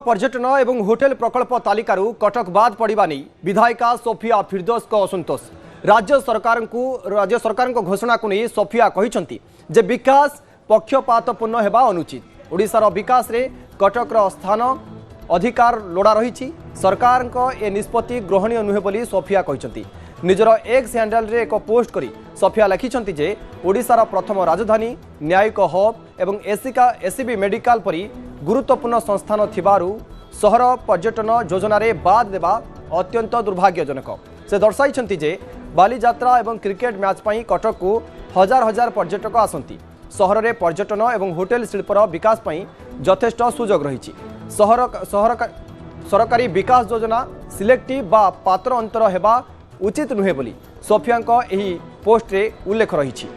पर्यटन एवं होटेल प्रकल्प तालिकारु कटक बाद पड़ा नहीं विधायिका सोफिया फिरदोस को असंतोष। राज्य सरकार को घोषणा को नहीं सोफिया कहते जे विकास पक्षपातपूर्ण हेबा अनुचित। ओडिशार विकास रे कटक स्थान अधिकार लोड़ा रही सरकार ए निष्पत्ति ग्रहणीय नुहे बोली सोफिया कहते। निजर एक्स हैंडल रे एक पोस्ट करी सोफिया लिखिं जे ओडिशार प्रथम राजधानी न्यायिक हब एवं एसीबी मेडिकल परी गुरुत्वपूर्ण संस्थान थिबारु सहर पर्यटन योजना रे बाद देवा अत्यंत दुर्भाग्यजनक। से दर्शाई जे बालीजात्रा एवं क्रिकेट मैच पई कटक को हजार हजार पर्यटक आसंती। सहर रे पर्यटन एवं होटेल शिल्पर विकास पई यथेष्ट सुजोग रही। सरकारी विकास योजना सिलेक्टिव बा पात्र अंतर हेबा उचित नुहे बोली सोफिया एही पोस्ट रे उल्लेख रही।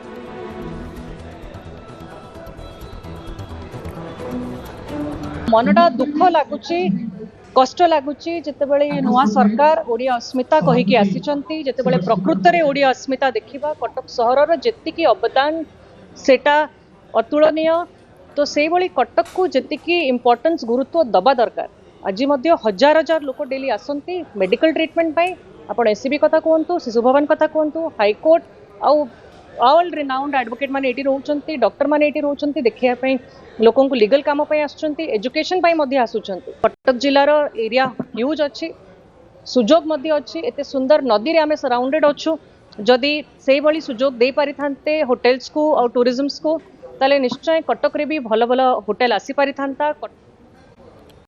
मनटा दुख लगुच कष्ट लगुच जितेबले नुआ सरकार ओडिया अस्मिता कहीकि आसी जितेबले प्रकृत में ओडिया अस्मिता देखा कटक सहर जी अवदान सेटा अतुलनीय। तो से भली कटक को जी इम्पोर्टेंस गुरुत्व दबा दरकार। आज हजार हजार लोक डेली आसती मेडिकल ट्रीटमेंट पाई आपण एसीबी कथा कहतु शिशु भवन कथा कहतु हाईकोर्ट आउ ऑल रिनाउंड एडवोकेट माने एटी रहउचंती डॉक्टर माने एटी रहउचंती देखिया पई लोकन को लीगल काम पई आसुचंती एजुकेशन पई मध्ये आसुचंती। कटक जिल्लार एरिया ह्यूज अछि सुजोग मध्ये अछि एते सुंदर नदी रे आमे सराउंडेड अछु। जदि सेही भली सुजोग दे पारि थांते होटेल्स को और टूरिज्म्स को ताले निश्चय कटक रे भी भलो भलो होटेल आसी पारि थांता।